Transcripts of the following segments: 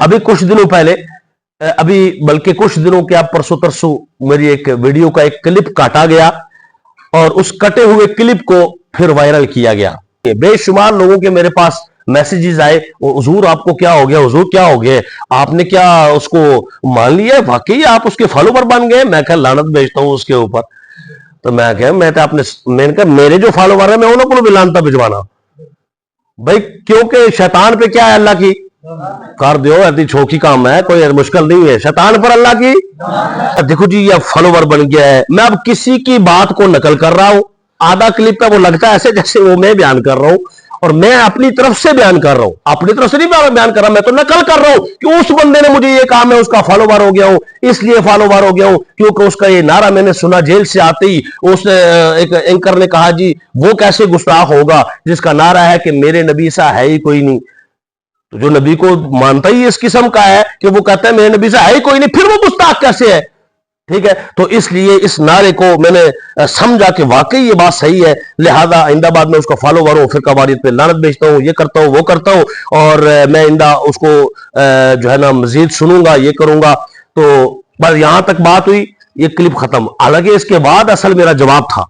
अभी कुछ दिनों पहले, अभी बल्कि कुछ दिनों के आप परसों तरसों मेरी एक वीडियो का एक क्लिप काटा गया और उस कटे हुए क्लिप को फिर वायरल किया गया। बेशुमार लोगों के मेरे पास मैसेजेस आए, हुजूर आपको क्या हो गया, हुजूर क्या हो गया, आपने क्या उसको मान लिया, वाकई आप उसके फॉलोवर बन गए। मैं क्या लानत भेजता हूं उसके ऊपर। तो मैं क्या, मैंने कहा मेरे जो फॉलोवर है मैं उन्होंने भी लानता भिजवाना भाई, क्योंकि शैतान पे क्या है अल्लाह की कर दो, ऐसी छोकी काम है, कोई मुश्किल नहीं है, शैतान पर अल्लाह की। देखो जी ये फॉलोवर बन गया है। मैं अब किसी की बात को नकल कर रहा हूं, आधा क्लिप पे वो लगता है ऐसे जैसे वो मैं बयान कर रहा हूं, और मैं अपनी तरफ से बयान कर रहा हूं, अपनी तरफ से नहीं बयान कर रहा, मैं तो नकल कर रहा हूं कि उस बंदे ने मुझे ये कहा, मैं उसका फॉलोवर हो गया हूं, इसलिए फॉलोवर हो गया हूं क्योंकि उसका ये नारा मैंने सुना जेल से आते ही। उसने एक एंकर ने कहा जी वो कैसे गुस्ताख होगा जिसका नारा है कि मेरे नबी सा है ही कोई नहीं। तो जो नबी को मानता ही इस किस्म का है कि वो कहता है मेरे नबी सा है ही कोई नहीं, फिर वो गुस्ताख कैसे है? ठीक है, तो इसलिए इस नारे को मैंने समझा कि वाकई ये बात सही है, लिहाजा आइंदाबाद में उसका फॉलोवर हूं, फिर कवारीद पे लानत भेजता हूं, ये करता हूं वो करता हूं, और मैं आइंदा उसको जो है ना मजीद सुनूंगा, ये करूंगा। तो बस यहां तक बात हुई, ये क्लिप खत्म। हालांकि इसके बाद असल मेरा जवाब था,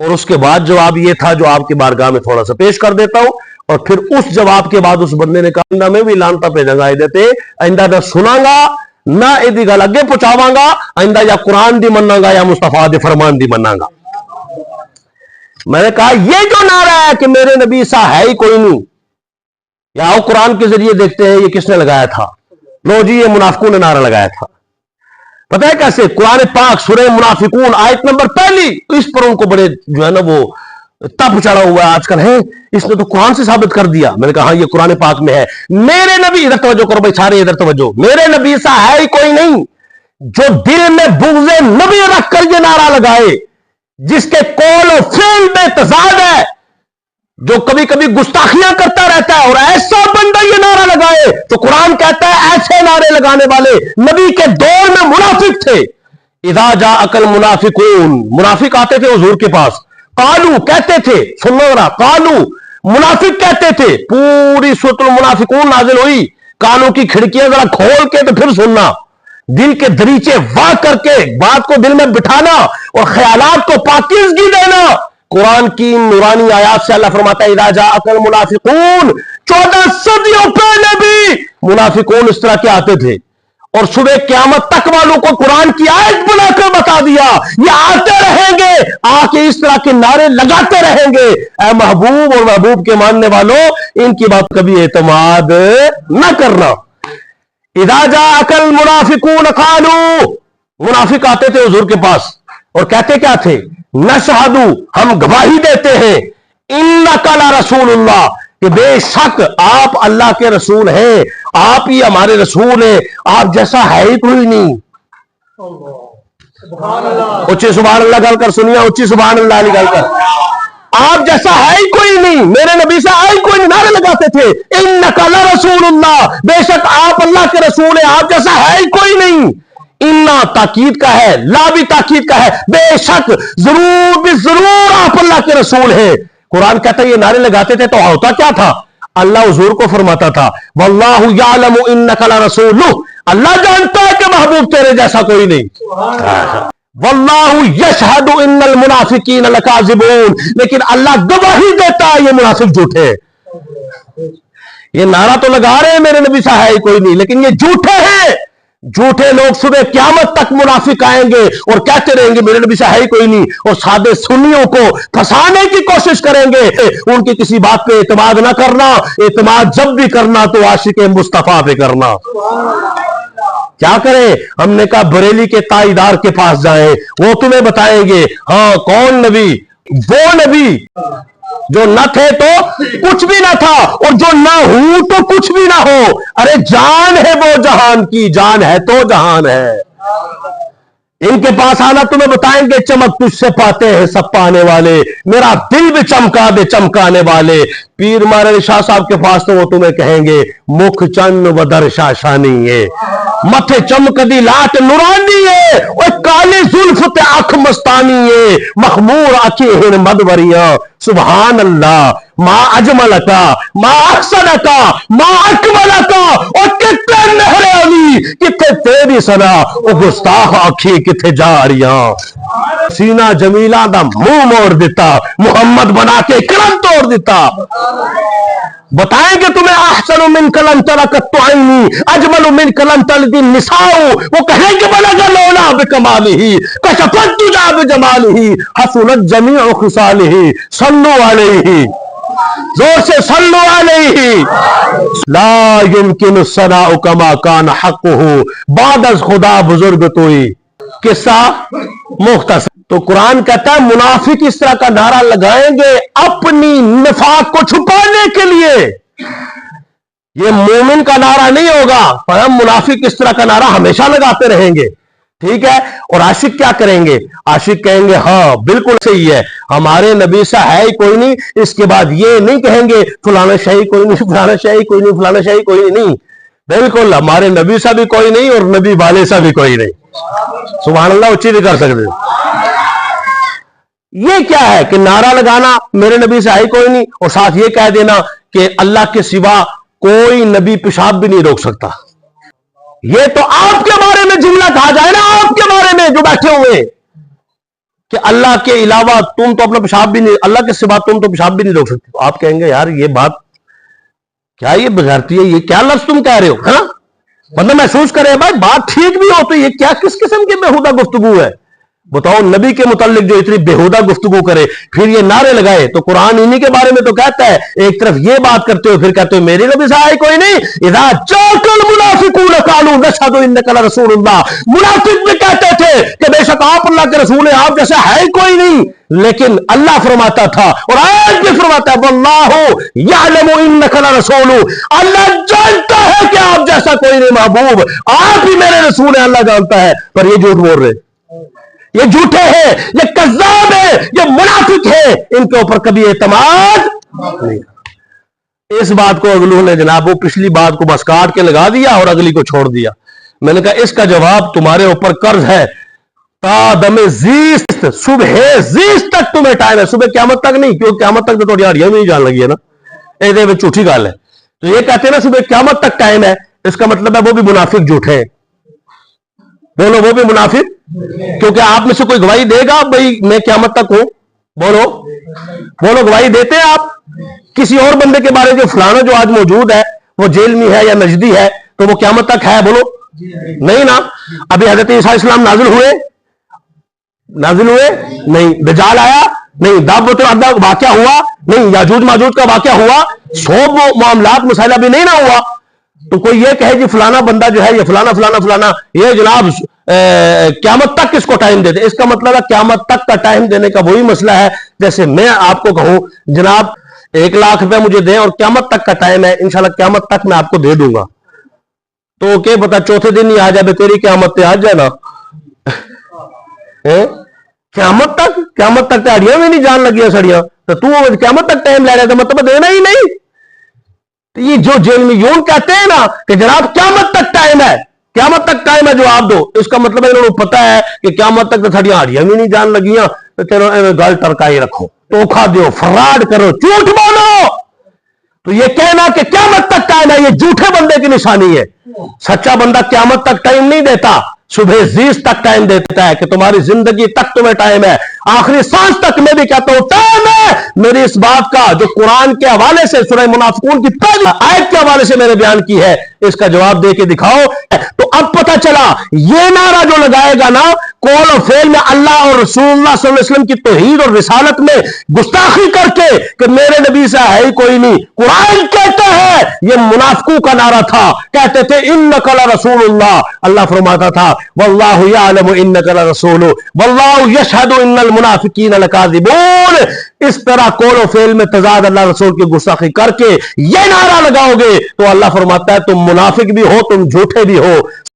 और उसके बाद जवाब ये था जो आपकी बारगाह में थोड़ा सा पेश कर देता हूं। और फिर उस जवाब के बाद उस बंदे ने कहा आइंदा मैं भी लानता पे जंगा देते, आइंदा ना सुनांगा ना यदि गल अगे पहुंचावांगा, आइंदा या कुरान दी मनांगा या मुस्तफा दे फरमान दी मनांगा। मैंने कहा ये जो नारा है कि मेरे नबी सा है ही कोई नहीं, या आओ कुरान के जरिए देखते हैं ये किसने लगाया था। लो जी ये मुनाफिकून ने नारा लगाया था। पता है कैसे? कुरान पाक सूरह मुनाफिकून आयत नंबर पहली, तो इस पर उनको बड़े जो है ना वो तप चढ़ा हुआ है आजकल है, इसने तो कुरान से साबित कर दिया। मैंने कहा हाँ ये कुरान पाक में है। मेरे नबी, इधर तवज्जो करो भाई सारे, इधर तवज्जो, मेरे नबी सा है ही कोई नहीं। जो दिल में बुग़्ज़े नबी रख कर ये नारा लगाए, जिसके कौल और फ़िल में तज़ाद है, जो कभी कभी गुस्ताखियां करता रहता है, और ऐसा बंदा ये नारा लगाए, तो कुरान कहता है ऐसे नारे लगाने वाले नबी के दौर में मुनाफिक थे। इज़ा जाअकल मुनाफिकून, मुनाफिक आते थे हुजूर के पास, कालू कहते थे, सुनना जरा, कालू मुनाफिक कहते थे। पूरी सूरतुल मुनाफिकून नाजिल हुई, कानों की खिड़कियां जरा खोल के तो फिर सुनना, दिल के दरीचे वाह करके बात को दिल में बिठाना और ख्यालात को पाकीज़गी देना। कुरान की नूरानी आयात से अल्लाह फरमाता है इज़ा जाअकल मुनाफिकून, 14 सदियों पहले भी मुनाफिकून इस तरह के आते थे, और सुबह क़यामत तक वालों को कुरान की आयत बनाकर बता दिया ये आते रहेंगे, आके इस तरह के नारे लगाते रहेंगे। ऐ महबूब और महबूब के मानने वालों, इनकी बात कभी एतमाद न करना। इज़ा जाअकल मुनाफिकून कालू, मुनाफिक आते थे हुजूर के पास और कहते क्या थे? नशहदु, हम गवाही देते हैं, इन्नका ला रसूलुल्लाह, कि बेशक आप अल्लाह के रसूल हैं, आप ही हमारे रसूल हैं, आप जैसा है ही कोई नहीं। उच्ची सुभान अल्लाह गल कर, सुनिए उच्ची सुभान अल्लाह गल कर, आप जैसा है ही कोई नहीं, मेरे नबी से है ही कोई नहीं, नारे लगाते थे इन्नका ला रसूलुल्लाह, बेशक आप अल्लाह के रसूल हैं, आप जैसा है ही कोई नहीं। इन्ना ताकीद का है, ला भी ताकीद का है, बेशक जरूर भी जरूर आप अल्लाह के रसूल हैं। कुरान कहता है ये नारे लगाते थे तो होता क्या था? अल्लाह हुजूर को फरमाता था वल्लाहु यालमु इन्नका ला रसूलुहु, अल्लाह जानता है कि महबूब तेरे जैसा कोई नहीं। वल्लाहु यशहदु इन्नल मुनाफिकीन लकाज़िबून, लेकिन अल्लाह गवाही देता है ये मुनाफिक झूठे। ये नारा तो लगा रहे हैं मेरे नबी सा है ही कोई नहीं, लेकिन ये झूठे हैं। झूठे लोग सुबह क़यामत तक मुनाफिक आएंगे और कहते रहेंगे मेरे नबी से है ही कोई नहीं, और सादे सुन्नियों को फंसाने की कोशिश करेंगे। उनकी किसी बात पे एतमाद ना करना, एतमाद जब भी करना तो आशिक मुस्तफा पे करना। क्या करें? हमने कहा बरेली के ताईदार के पास जाएं, वो तुम्हें बताएंगे हाँ कौन नबी, वो नबी जो न थे तो कुछ भी ना था, और जो ना हूं तो कुछ भी ना हो। अरे जान है वो जहान की, जान है तो जहान है। इनके पास आना तुम्हें बताएंगे चमक तुझसे पाते हैं सब पाने वाले, मेरा दिल भी चमका दे चमकाने वाले। पीर मारे शाह साहब के पास तो वो तुम्हें कहेंगे मुख चंद व दरशा शानी है, मथे चमकदी लाट नुरानी है, और काली जुल्फ ते अख मस्तानी है, मखमूर अखी हिन मदवरिया। सुभान अल्लाह, मा अजमल का, मा अहसन का, मा अकमल का, की सना ओ गुस्ताख आखी किथे जा रहियां सीना जमीला दा मुंह मोड़ दिता मुहम्मद बना के कलम तोड़ दिता बताएंगे तुम्हें अहसनु मिन कलम तरकत आईनी अजमलु मिन कलम तलदी निसाउ वो कहेंगे बलगा लौला बिकमालिही कशफत जा बिजमालिही हसनत जमीउ खिसालिही सल्लु अलैहि जोर से सल्लु अलैहि ला युमकिनु सनाउ कमा कान हक़्क़ुहु बाद अज़ खुदा बुजुर्ग तोई किस्सा मुख्तसर। तो कुरान कहता है मुनाफिक इस तरह का नारा लगाएंगे अपनी निफाक को छुपाने के लिए। ये मोमिन का नारा नहीं होगा, पर हम मुनाफिक इस तरह का नारा हमेशा लगाते रहेंगे, ठीक है। और आशिक क्या करेंगे? आशिक कहेंगे हाँ बिल्कुल सही है, हमारे नबी सा है ही कोई नहीं। इसके बाद ये नहीं कहेंगे फलाना शाही कोई नहीं, फलाना शाही कोई नहीं, फलाना शाही कोई नहीं। बिल्कुल हमारे नबी सा भी कोई नहीं और नबी वाले सा भी कोई नहीं। सुभान अल्लाह, उच्ची नहीं कर सकते। ये क्या है कि नारा लगाना मेरे नबी से है कोई नहीं और साथ ये कह देना कि अल्लाह के सिवा कोई नबी पेशाब भी नहीं रोक सकता। ये तो आपके बारे में जुमला कहा जाए ना, आपके बारे में जो बैठे हुए कि अल्लाह के अलावा तुम तो अपना पेशाब भी नहीं, अल्लाह के सिवा तुम तो पेशाब भी नहीं रोक सकते। आप कहेंगे यार ये बात क्या, ये बगैरती है, ये क्या लफ्ज तुम कह रहे हो, है ना। मतलब महसूस करें भाई बात ठीक भी हो तो ये क्या किस किस्म की बेहुदा गुफ्तगू है। बताओ नबी के मुतालिक जो इतनी बेहुदा गुफ्तगू करे फिर ये नारे लगाए। तो कुरान इन्हीं के बारे में तो कहता है, एक तरफ ये बात करते हो फिर कहते हो मेरे नबी से आए कोई नहीं। इज़ा जाकल मुनाफिकून कालू नशहदु इन्नका लरसूलुल्लाह, मुनाफिक भी कहते थे कि बेशक आप अल्लाह के रसूल हैं, आप जैसा है कोई नहीं। लेकिन अल्लाह फरमाता था और आज भी फरमाता है वल्लाहु यअलमु इन्नका लरसूलु, अल्लाह जानता है कि आप जैसा कोई नहीं महबूब, आप ही मेरे रसूल हैं, अल्लाह जानता है। पर ये झूठ बोल रहे, ये झूठे हैं, ये कज़्ज़ाब है, ये मुनाफिक है, इनके ऊपर कभी एतमाद नहीं। इस बात को अगलू ने जनाब वो पिछली बात को बस काट के लगा दिया और अगली को छोड़ दिया। मैंने कहा इसका जवाब तुम्हारे ऊपर कर्ज है, तादमे जीस्त सुबह जीस्त तक तुम्हें टाइम है, सुबह क़यामत तक नहीं, क्योंकि क़यामत तक तो थोड़ी हाड़ियां भी नहीं जान लगी है ना, ये झूठी गल है। तो ये कहते हैं ना सुबह क़यामत तक टाइम है, इसका मतलब है वो भी मुनाफिक झूठे। बोलो वो भी मुनाफिक, क्योंकि आप में से कोई गवाही देगा भाई मैं क़यामत तक हूं, बोलो बोलो गवाही देते हैं आप किसी और बंदे के बारे में जो फलाना जो आज मौजूद है वो जेल में है या नजदी है तो वो क़यामत तक है, बोलो नहीं ना। अभी हजरत ईसा इस्लाम नाजिल हुए नहीं, दज्जाल आया नहीं, दावत अद्दा वाक़या हुआ नहीं, याजूज माजूज का वाक़या हुआ, सब मामलात मसाइला भी नहीं ना हुआ। तो कोई ये कहे कि फलाना बंदा जो है ये फलाना फलाना फलाना ये जनाब क़यामत तक किसको टाइम देते, इसका मतलब है क़यामत तक का टाइम देने का वही मसला है जैसे मैं आपको कहूं जनाब 1 लाख रुपए मुझे दें और क़यामत तक का टाइम है, इंशाल्लाह क़यामत तक मैं आपको दे दूंगा। तो क्या पता चौथे दिन ही आ जाए तेरी क़यामत पे आ जाए ना। क़यामत तक दिहाड़ियां भी नहीं जान लगी सड़ियां, तो तू क़यामत तक टाइम ले रहा था मतलब देना ही नहीं। तो ये जो जेल में यूं कहते हैं ना कि जनाब क़यामत तक टाइम है, क़यामत तक टाइम है जवाब दो, इसका मतलब है इन्होंने पता है कि क़यामत तक तो थोड़ी हाड़ियां भी नहीं जान लगियां, तो चलो गल टरकाई रखो, धोखा दो, फ्रॉड करो, झूठ बोलो। तो ये कहना कि क़यामत तक टाइम है ये झूठे बंदे की निशानी है। सच्चा बंदा क़यामत तक टाइम नहीं देता, सुबह जीस तक टाइम देता है कि तुम्हारी जिंदगी तक तुम्हें टाइम है, आखिरी सांस तक मैं भी कहता हूं टाइम है। मेरी इस बात का जो कुरान के हवाले से सूरह मुनाफिकून की पहली आयत के हवाले से मैंने बयान की है, इसका जवाब दे के दिखाओ। तो अब पता चला ये नारा जो लगाएगा ना कौल और फेल में अल्लाह और रसूलुल्लाह सल्लल्लाहु अलैहि वसल्लम की तौहीद और रिसालत में गुस्ताखी करके कि मेरे नबी से है ही कोई नहीं, कुरान कहता है ये मुनाफिकों का नारा था। कहते थे इन्नका लरसूलुल्लाह, अल्लाह फरमाता था वल्लाहु यअलमु इन्नका लरसूलु वल्लाहु यशहदु इन्नल मुनाफिकीना लकाज़िबून। इस तरह कौल और फेल में तजाद अल्लाह रसूल की गुस्ताखी करके ये नारा लगाओगे तो अल्लाह फरमाता है तुम मुनाफिक भी हो, तुम झूठे भी हो।